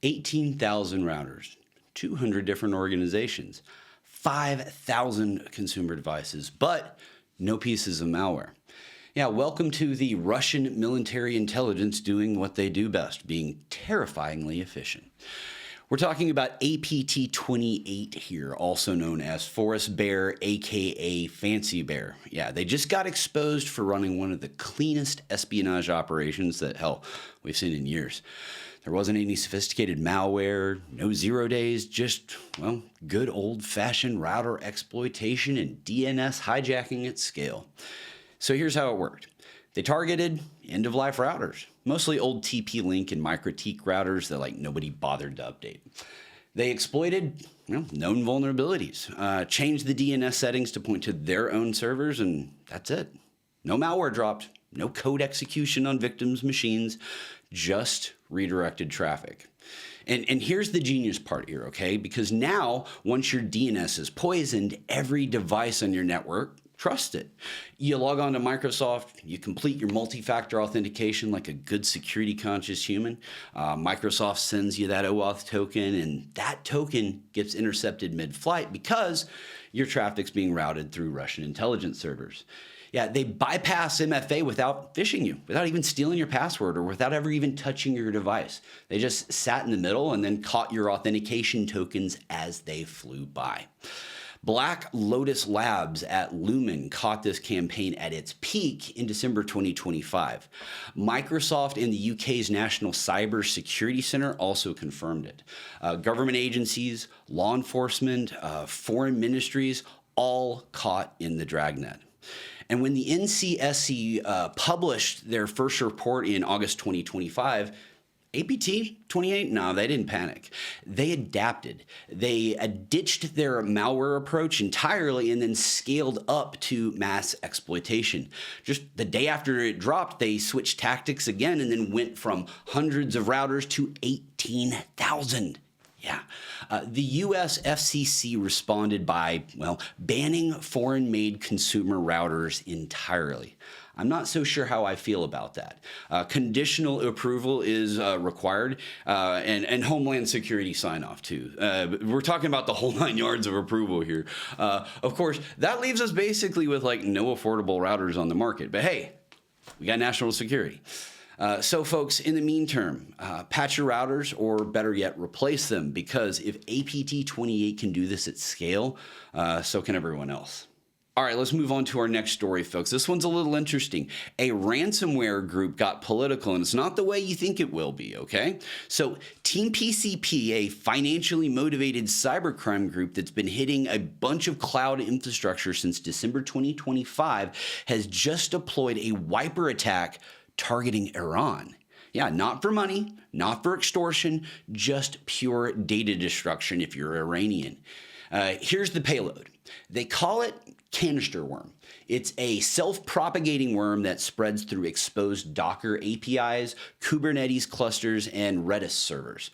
18,000 routers, 200 different organizations, 5,000 consumer devices, but no pieces of malware. Yeah, welcome to the Russian military intelligence doing what they do best, being terrifyingly efficient. We're talking about APT28 here, also known as Forest Bear, aka Fancy Bear. Yeah, they just got exposed for running one of the cleanest espionage operations that, hell, we've seen in years. There wasn't any sophisticated malware, no 0 days, just, well, good old-fashioned router exploitation and DNS hijacking at scale. So here's how it worked. They targeted end-of-life routers, mostly old TP-Link and MikroTik routers that nobody bothered to update. They exploited known vulnerabilities, changed the DNS settings to point to their own servers, and that's it. No malware dropped, no code execution on victims' machines, just redirected traffic. And here's the genius part here, okay? Because now, once your DNS is poisoned, every device on your network trusts it. You log on to Microsoft, you complete your multi-factor authentication like a good security-conscious human. Microsoft sends you that OAuth token, and that token gets intercepted mid-flight because your traffic's being routed through Russian intelligence servers. Yeah, they bypass MFA without phishing you, without even stealing your password or without ever even touching your device. They just sat in the middle and then caught your authentication tokens as they flew by. Black Lotus Labs at Lumen caught this campaign at its peak in December 2025. Microsoft and the UK's National Cyber Security Center also confirmed it. Government agencies, law enforcement, foreign ministries, all caught in the dragnet. And when the NCSC published their first report in August 2025, APT28, no, they didn't panic. They adapted. They ditched their malware approach entirely and then scaled up to mass exploitation. Just the day after it dropped, they switched tactics again and then went from hundreds of routers to 18,000. Yeah. The US FCC responded by, banning foreign-made consumer routers entirely. I'm not so sure how I feel about that. Conditional approval is required, and Homeland Security sign-off too. We're talking about the whole 9 yards of approval here. Of course, that leaves us basically with no affordable routers on the market. But hey, we got national security. So folks, in the meantime, patch your routers, or better yet, replace them, because if APT28 can do this at scale, so can everyone else. All right, let's move on to our next story, folks. This one's a little interesting. A ransomware group got political, and it's not the way you think it will be, okay? So TeamPCP, a financially motivated cybercrime group that's been hitting a bunch of cloud infrastructure since December 2025, has just deployed a wiper attack targeting Iran. Yeah, not for money, not for extortion, just pure data destruction if you're Iranian. Here's the payload. They call it CanisterWorm. It's a self-propagating worm that spreads through exposed Docker APIs, Kubernetes clusters, and Redis servers.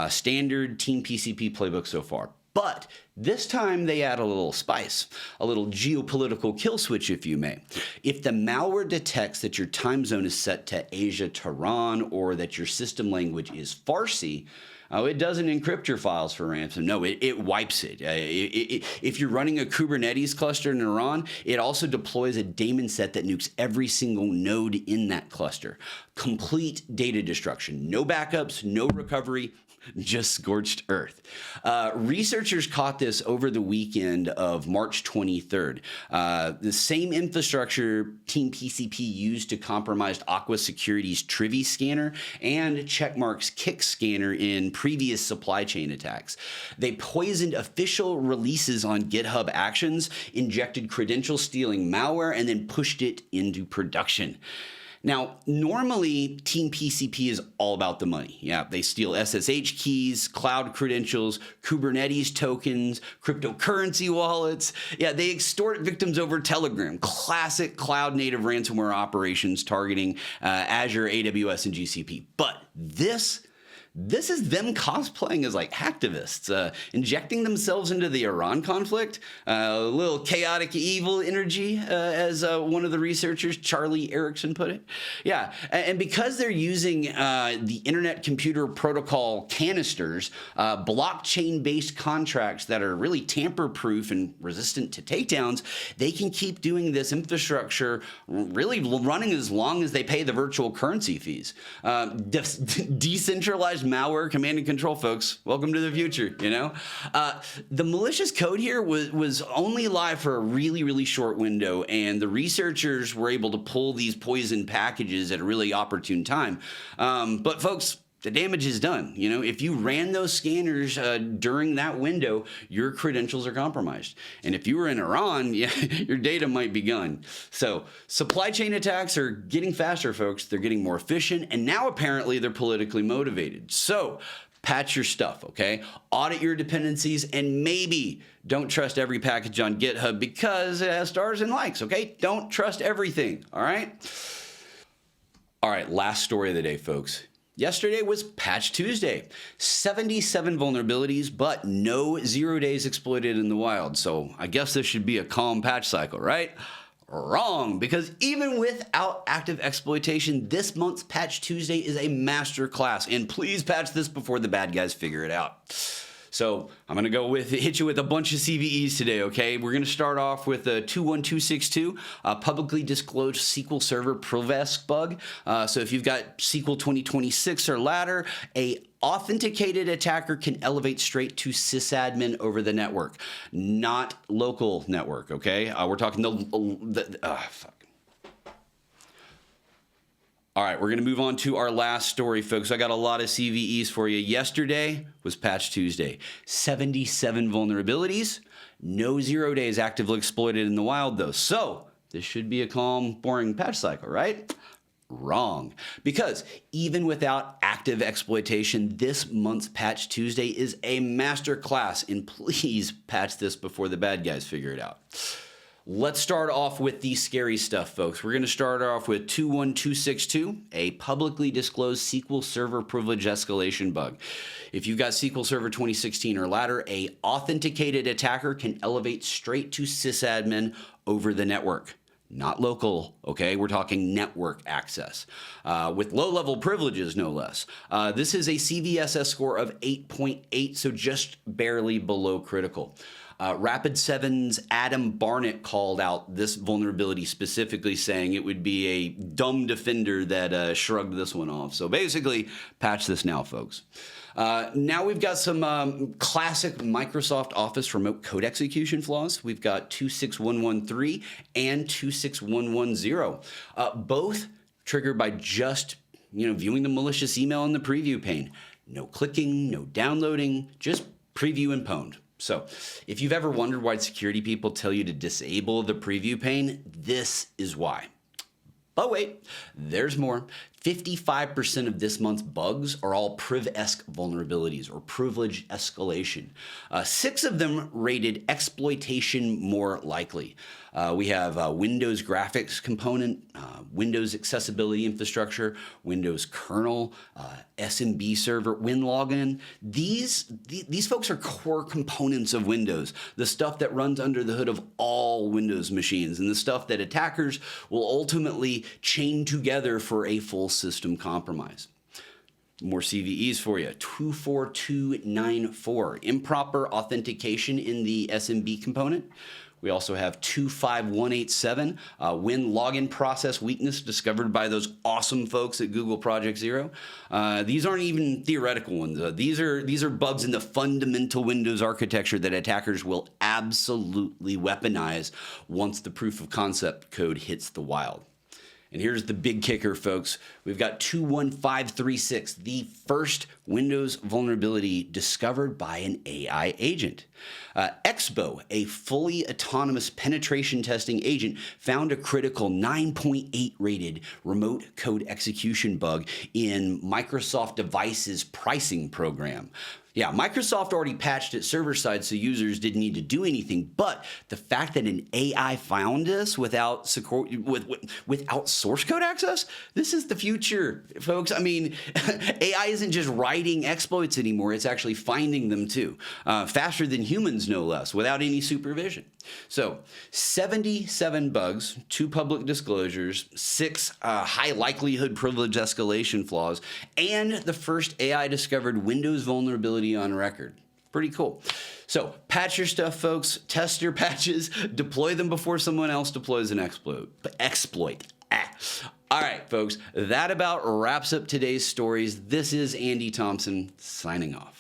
Standard TeamPCP playbook so far. But this time they add a little spice, a little geopolitical kill switch, if you may. If the malware detects that your time zone is set to Asia, Tehran, or that your system language is Farsi, it doesn't encrypt your files for ransom. No, it wipes it. If you're running a Kubernetes cluster in Iran, it also deploys a daemon set that nukes every single node in that cluster. Complete data destruction. No backups, no recovery, just scorched earth. Researchers caught this over the weekend of March 23rd. The same infrastructure TeamPCP used to compromise Aqua Security's Trivy scanner and Checkmarx KICS scanner in previous supply chain attacks. They poisoned official releases on GitHub Actions, injected credential stealing malware, and then pushed it into production. Now, normally, TeamPCP is all about the money. Yeah, they steal SSH keys, cloud credentials, Kubernetes tokens, cryptocurrency wallets. Yeah, they extort victims over Telegram. Classic cloud-native ransomware operations targeting Azure, AWS, and GCP. But this This is them cosplaying as like activists, injecting themselves into the Iran conflict, a little chaotic evil energy, as one of the researchers, Charlie Erickson, put it. Yeah, and because they're using the Internet Computer Protocol canisters, blockchain-based contracts that are really tamper-proof and resistant to takedowns, they can keep doing this infrastructure really running as long as they pay the virtual currency fees. Decentralized malware, command and control, folks. Welcome to the future, you know? The malicious code here was only live for a really, really short window, and the researchers were able to pull these poison packages at a really opportune time. But folks, the damage is done. You know, if you ran those scanners during that window, your credentials are compromised. And if you were in Iran, yeah, your data might be gone. So supply chain attacks are getting faster, folks. They're getting more efficient, and now apparently they're politically motivated. So patch your stuff, okay? Audit your dependencies, and maybe don't trust every package on GitHub because it has stars and likes, okay? Don't trust everything, all right? All right, last story of the day, folks. Yesterday was Patch Tuesday. 77 vulnerabilities, but no 0 days exploited in the wild. So I guess this should be a calm patch cycle, right? Wrong, because even without active exploitation, this month's Patch Tuesday is a master class, and please patch this before the bad guys figure it out. So I'm going to hit you with a bunch of CVEs today, okay? We're going to start off with a 21262, a publicly disclosed SQL Server Provesk bug. So if you've got SQL 2026 or latter, a authenticated attacker can elevate straight to sysadmin over the network, not local network, okay? We're talking fuck. All right, we're going to move on to our last story, folks. I got a lot of CVEs for you. Yesterday was Patch Tuesday. 77 vulnerabilities, no 0 days actively exploited in the wild, though. So this should be a calm, boring patch cycle, right? Wrong. Because even without active exploitation, this month's Patch Tuesday is a master class, and please patch this before the bad guys figure it out. Let's start off with the scary stuff, folks. We're going to start off with 21262, a publicly disclosed SQL Server privilege escalation bug. If you've got SQL Server 2016 or latter, a authenticated attacker can elevate straight to sysadmin over the network. Not local, okay? We're talking network access with low-level privileges, no less. This is a CVSS score of 8.8, so just barely below critical. Rapid7's Adam Barnett called out this vulnerability specifically, saying it would be a dumb defender that shrugged this one off. So basically, patch this now, folks. Now we've got some classic Microsoft Office remote code execution flaws. We've got 26113 and 26110, both triggered by just viewing the malicious email in the preview pane. No clicking, no downloading, just preview and pwned. So if you've ever wondered why security people tell you to disable the preview pane, this is why. But wait, there's more. 55% of this month's bugs are all priv-esque vulnerabilities or privilege escalation. 6 of them rated exploitation more likely. We have Windows graphics component, Windows accessibility infrastructure, Windows kernel, SMB server, WinLogin. These folks are core components of Windows, the stuff that runs under the hood of all Windows machines, and the stuff that attackers will ultimately chain together for a full system compromise. More CVEs for you. 24294, improper authentication in the SMB component. We also have 25187, Win login process weakness discovered by those awesome folks at Google Project Zero. These aren't even theoretical ones. These are bugs in the fundamental Windows architecture that attackers will absolutely weaponize once the proof of concept code hits the wild. And here's the big kicker, folks. We've got 21536, the first Windows vulnerability discovered by an AI agent. Expo, a fully autonomous penetration testing agent, found a critical 9.8 rated remote code execution bug in Microsoft Devices pricing program. Yeah, Microsoft already patched it server side so users didn't need to do anything, but the fact that an AI found this without source code access, this is the future, folks. I mean, AI isn't just writing exploits anymore, it's actually finding them too, faster than humans, no less, without any supervision. So 77 bugs, 2 public disclosures, 6 high likelihood privilege escalation flaws, and the first AI discovered Windows vulnerability on record. Pretty cool. So patch your stuff, folks. Test your patches. Deploy them before someone else deploys an exploit. All right, folks. That about wraps up today's stories. This is Andy Thompson signing off.